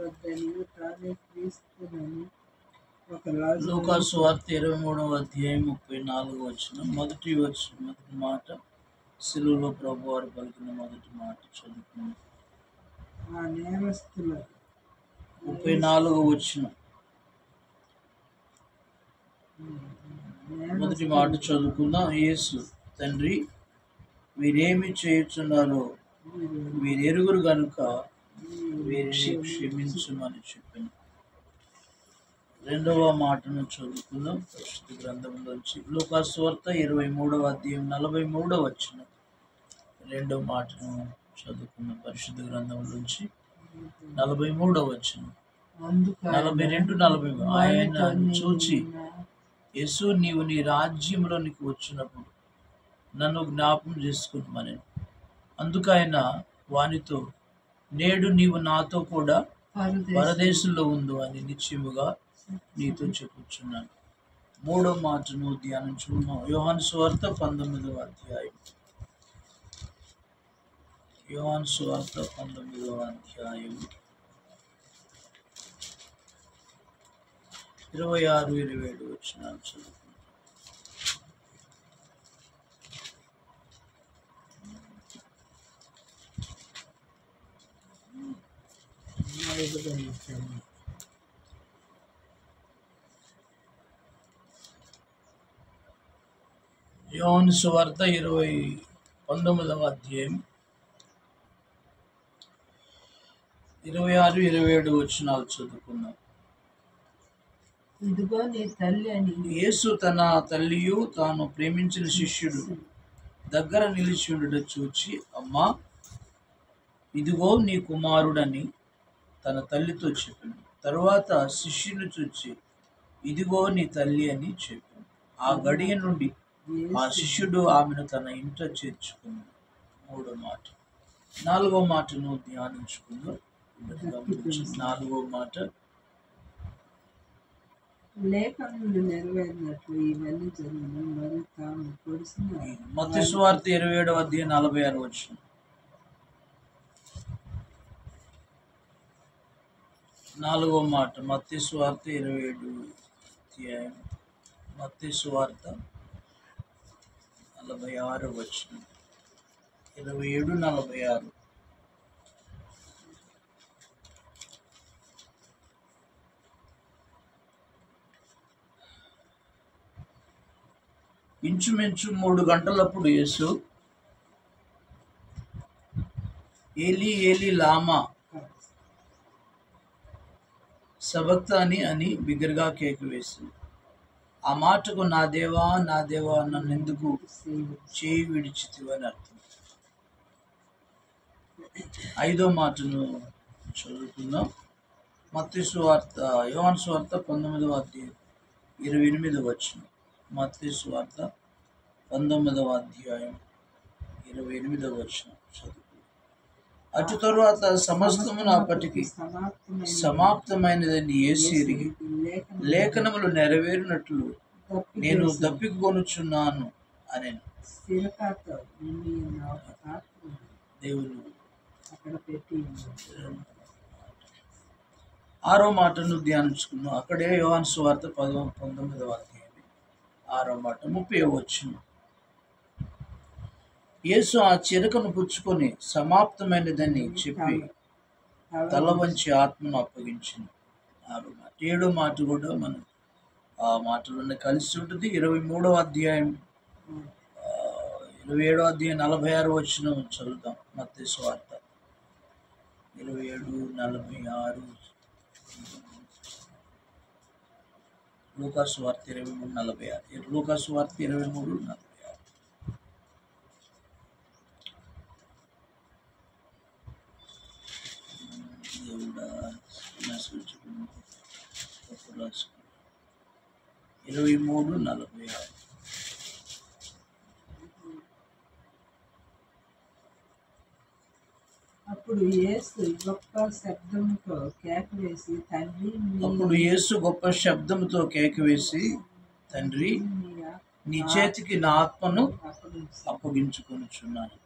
వద్దనియు తానే క్రీస్తునని ఒక రాజు లూకా సువార్త 23వ అధ్యాయం 34వ వచనం. మొదటి మాట సిలువలో ప్రభు వారు పలికిన మొదటి మాట చదువుకున్నాం. ఆ నేరస్తుల 34వ వచనం మొదటి మాట చదువుకుందాం. యేసు, తండ్రి, వీరేమి చేయుచున్నారో వీరెరుగురు గనుక వీరిని క్షమించమని చెప్పాను. రెండవ మాటను చదువుకుందాం పరిశుద్ధ గ్రంథంలోంచి. లూకా సువార్త 23వ అధ్యాయం 43వ వచనం. రెండవ మాటను చదువుకుందాం పరిశుద్ధ గ్రంథంలోంచి 43వ వచనం. 42, 43. ఆయనను చూచి, యేసు, నీవు నీ రాజ్యంలోనికి వచ్చినప్పుడు నన్ను జ్ఞాపం చేసుకుని. అందుకు ఆయన వానితో, నేడు నీవు నాతో కూడా పరదేశంలో ఉండు అని నిశ్చయముగా నీతో చెప్పుచున్నాను. మూడో మాటను ధ్యానించుకున్నాం. యోహాను సువార్త 19వ అధ్యాయం. యోహాను సువార్త 19వ అధ్యాయం 26, 27 వచనాలు చదువుకుంటాం. యోహాను సువార్త 19వ అధ్యాయం 26, 27 వచనాలు చదువుకున్నాం. ఇదిగో నీ తల్లి అని యేసు తన తల్లియు తాను ప్రేమించిన శిష్యుడు దగ్గర నిలిచి ఉండడం చూచి, అమ్మా, ఇదిగో నీ కుమారుడని తన తల్లితో చెప్పాను. తరువాత శిష్యుని చూచి, ఇదిగో నీ తల్లి అని చెప్పాను. ఆ గడియ నుండి ఆ శిష్యుడు ఆమెను తన ఇంట చేర్చుకున్నాడు. మూడో మాట. నాలుగో మాటను ధ్యానించుకుందాం. నాలుగో మాట, లేఖనములు నెరవేరినట్లు ఇవన్నీ జరిగిన మరి తాము పొడిసిన మత్తయి సువార్త 27వ అధ్యాయం 46 వచనం. నాలుగో మాట మత్తయి సువార్త 27 అధ్యాయం, మత్తయి సువార్త 46 వచనం. 27, 46. ఇంచుమించు 3 గంటలప్పుడు యేసు, ఏలీ ఏలీ లామా సబక్తాని అని బిగ్గరగా కేక వేసింది. ఆ మాటకు, నా దేవా నా దేవా నన్ను ఎందుకు చేయి విడిచితివి అని అర్థం. ఐదో మాటను చదువుకుందాం. మత్తయి సువార్త, యోహాను సువార్త 19వ అధ్యాయం 28వ వచనం. మత్తయి సువార్త 19వ అధ్యాయం 28వ వచనం చదువు. అటు తరువాత సమస్తమును అప్పటికి సమాప్తమైనదని యేసు ఎరిగి, లేఖనములు నెరవేరినట్లు నేను దప్పికొనుచున్నాను అని దేవుడు. ఆరో మాటను ధ్యానించుకున్నాం. అక్కడే యోహాను సువార్త 19వ అధ్యాయం 6వ మాట 30వ వచనం. యేసు ఆ చిరకను పుచ్చుకొని సమాప్తమైనదని చెప్పి తల వంచి ఆత్మను అప్పగించింది. 6వ మాట. 7వ మాట కూడా మనం ఆ మాటలోనే కలిసి ఉంటుంది. 23వ అధ్యాయం 27వ అధ్యాయం 46 వచనం చదువుతాం. మత్తయి సువార్త 27, 46. లూకా సువార్త 23, 46. లూకా సువార్త 23, 46. దేవుడా 23, 46. అప్పుడు యేసు గొప్ప శబ్దంతో కేక వేసి, తండ్రి, నీ చేతికి నా ఆత్మను అప్పగించుకొనుచున్నాను.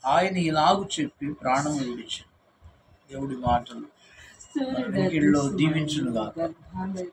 ఆయన ఇలాగు చెప్పి ప్రాణం విడిచాడు. దేవుడి మాటలు. సూర్యుడు దీవించునుగాక. గర్భాలయ